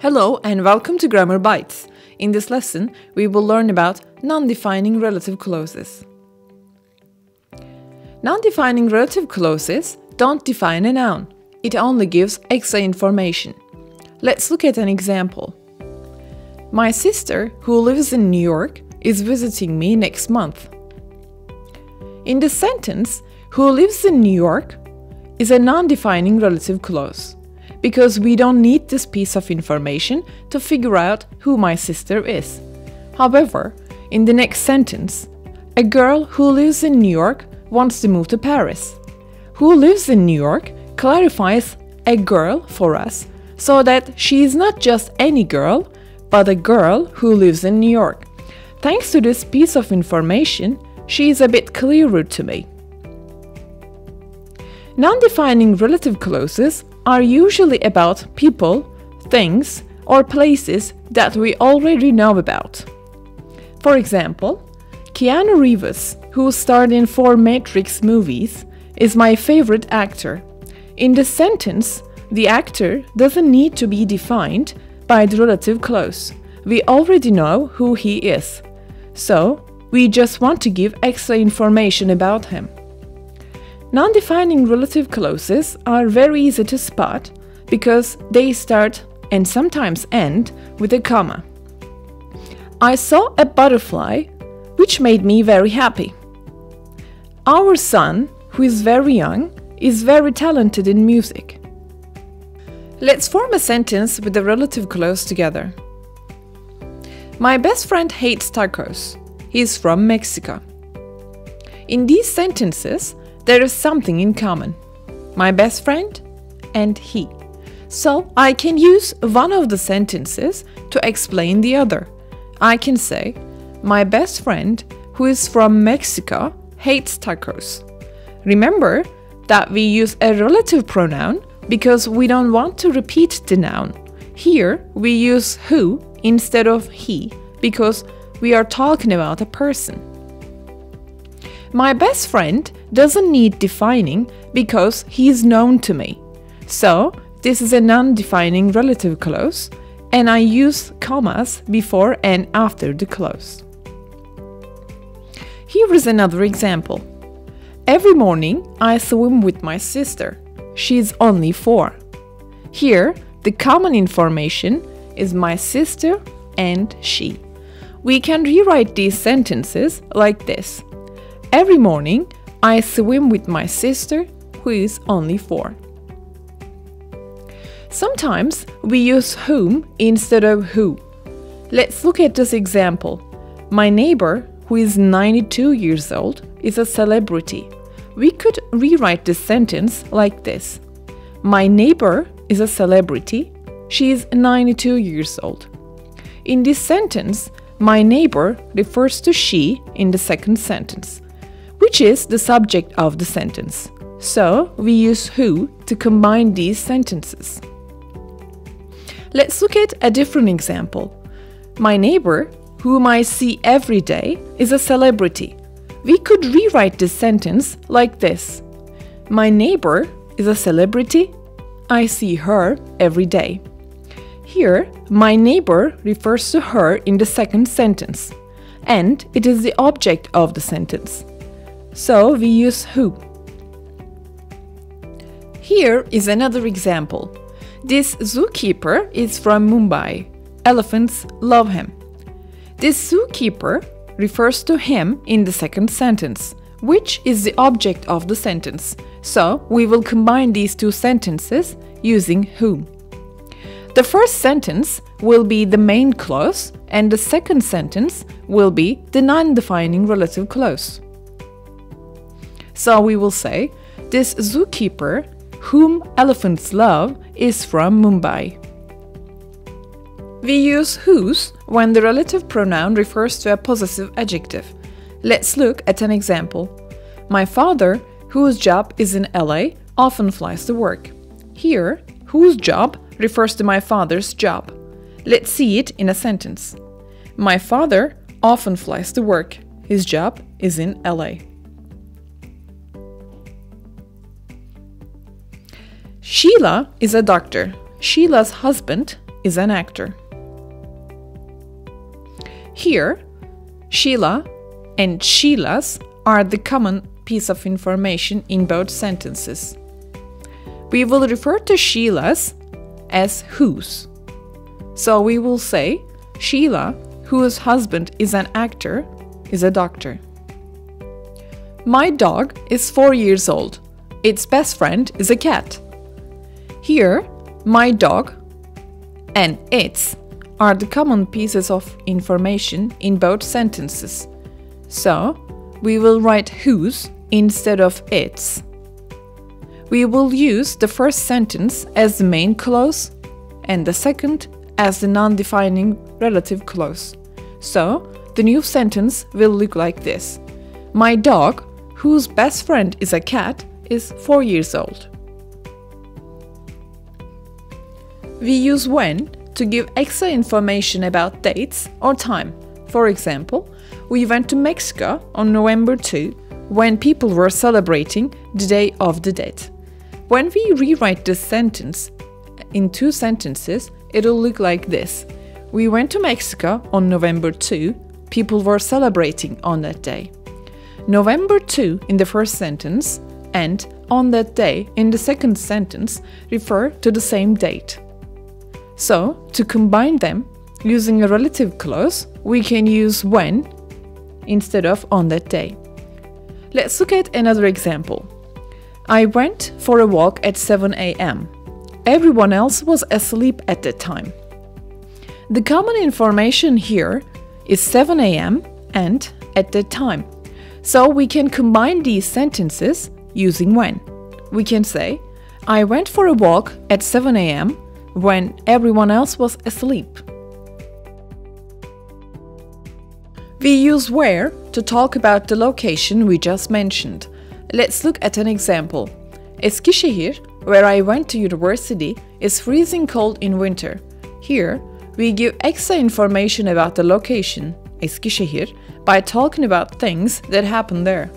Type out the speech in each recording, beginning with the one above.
Hello and welcome to Grammar Bites. In this lesson, we will learn about non-defining relative clauses. Non-defining relative clauses don't define a noun. It only gives extra information. Let's look at an example. My sister, who lives in New York, is visiting me next month. In the sentence, who lives in New York is a non-defining relative clause, because we don't need this piece of information to figure out who my sister is. However, in the next sentence, a girl who lives in New York wants to move to Paris. Who lives in New York clarifies a girl for us so that she is not just any girl, but a girl who lives in New York. Thanks to this piece of information, she is a bit clearer to me. Non-defining relative clauses are usually about people, things, or places that we already know about. For example, Keanu Reeves, who starred in 4 Matrix movies, is my favorite actor. In the sentence, the actor doesn't need to be defined by the relative clause. We already know who he is. So, we just want to give extra information about him. Non-defining relative clauses are very easy to spot because they start and sometimes end with a comma. I saw a butterfly, which made me very happy. Our son, who is very young, is very talented in music. Let's form a sentence with the relative clause together. My best friend hates tacos. He is from Mexico. In these sentences, there is something in common. My best friend and he. So I can use one of the sentences to explain the other. I can say, my best friend, who is from Mexico, hates tacos. Remember that we use a relative pronoun because we don't want to repeat the noun. Here we use who instead of he because we are talking about a person. My best friend doesn't need defining because he is known to me. So, this is a non-defining relative clause, and I use commas before and after the clause. Here is another example. Every morning, I swim with my sister. She is only 4. Here, the common information is my sister and she. We can rewrite these sentences like this. Every morning, I swim with my sister, who is only 4. Sometimes we use whom instead of who. Let's look at this example. My neighbor, who is 92 years old, is a celebrity. We could rewrite this sentence like this. My neighbor is a celebrity. She is 92 years old. In this sentence, my neighbor refers to she in the second sentence, which is the subject of the sentence. So, we use who to combine these sentences. Let's look at a different example. My neighbor, whom I see every day, is a celebrity. We could rewrite this sentence like this. My neighbor is a celebrity. I see her every day. Here, my neighbor refers to her in the second sentence, and it is the object of the sentence. So we use who. Here is another example. This zookeeper is from Mumbai. Elephants love him. This zookeeper refers to him in the second sentence, which is the object of the sentence. So we will combine these two sentences using whom. The first sentence will be the main clause, and the second sentence will be the non-defining relative clause. So we will say, this zookeeper, whom elephants love, is from Mumbai. We use whose when the relative pronoun refers to a possessive adjective. Let's look at an example. My father, whose job is in LA, often flies to work. Here, whose job refers to my father's job. Let's see it in a sentence. My father often flies to work. His job is in LA. Sheila is a doctor. Sheila's husband is an actor. Here, Sheila and Sheila's are the common piece of information in both sentences. We will refer to Sheila's as whose. So we will say Sheila, whose husband is an actor, is a doctor. My dog is 4 years old. Its best friend is a cat. Here, my dog and its are the common pieces of information in both sentences. So, we will write whose instead of its. We will use the first sentence as the main clause and the second as the non-defining relative clause. So, the new sentence will look like this. My dog, whose best friend is a cat, is 4 years old. We use when to give extra information about dates or time. For example, we went to Mexico on November 2 when people were celebrating the Day of the Dead. When we rewrite this sentence in two sentences, it'll look like this. We went to Mexico on November 2. People were celebrating on that day. November 2 in the first sentence and on that day in the second sentence refer to the same date. So, to combine them, using a relative clause, we can use when instead of on that day. Let's look at another example. I went for a walk at 7 a.m. Everyone else was asleep at that time. The common information here is 7 a.m. and at that time. So we can combine these sentences using when. We can say, I went for a walk at 7 a.m. when everyone else was asleep. We use where to talk about the location we just mentioned. Let's look at an example. Eskişehir, where I went to university, is freezing cold in winter. Here, we give extra information about the location, Eskişehir, by talking about things that happen there.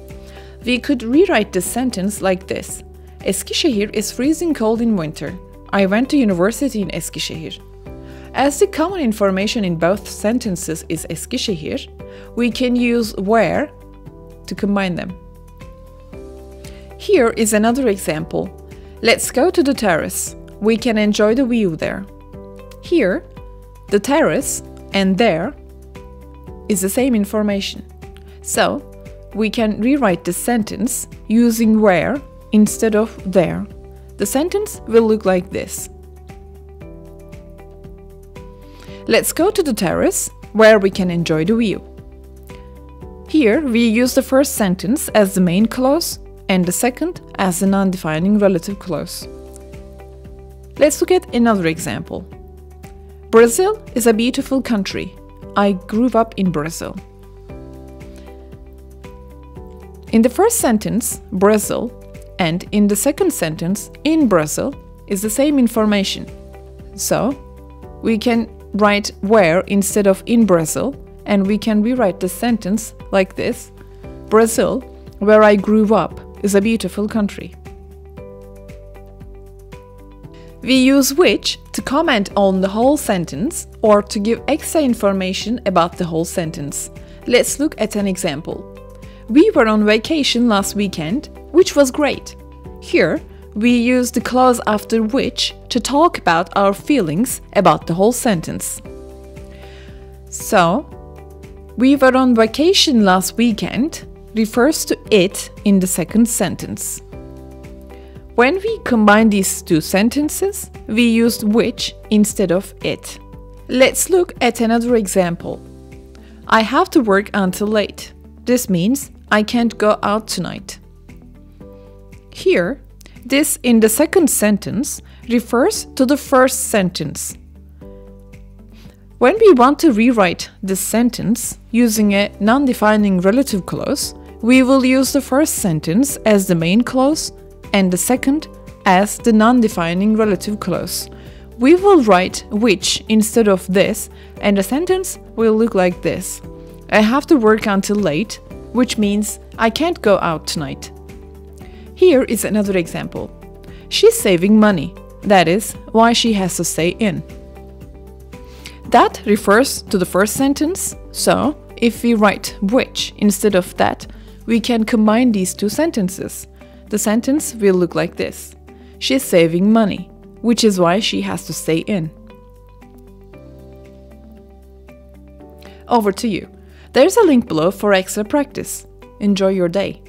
We could rewrite this sentence like this. Eskişehir is freezing cold in winter. I went to university in Eskişehir. As the common information in both sentences is Eskişehir, we can use where to combine them. Here is another example. Let's go to the terrace. We can enjoy the view there. Here, the terrace and there is the same information. So, we can rewrite the sentence using where instead of there. The sentence will look like this. Let's go to the terrace where we can enjoy the view. Here, we use the first sentence as the main clause and the second as the non-defining relative clause. Let's look at another example. Brazil is a beautiful country. I grew up in Brazil. In the first sentence, Brazil, and in the second sentence, in Brazil, is the same information. So, we can write where instead of in Brazil, and we can rewrite the sentence like this. Brazil, where I grew up, is a beautiful country. We use which to comment on the whole sentence or to give extra information about the whole sentence. Let's look at an example. We were on vacation last weekend, which was great. Here, we use the clause after which to talk about our feelings about the whole sentence. So, we were on vacation last weekend refers to it in the second sentence. When we combine these two sentences, we used which instead of it. Let's look at another example. I have to work until late. This means I can't go out tonight. Here, this in the second sentence refers to the first sentence. When we want to rewrite this sentence using a non-defining relative clause, we will use the first sentence as the main clause and the second as the non-defining relative clause. We will write which instead of this, and the sentence will look like this. I have to work until late, which means I can't go out tonight. Here is another example. She's saving money. That is why she has to stay in. That refers to the first sentence, so if we write which instead of that, we can combine these two sentences. The sentence will look like this. She's saving money, which is why she has to stay in. Over to you. There's a link below for extra practice. Enjoy your day.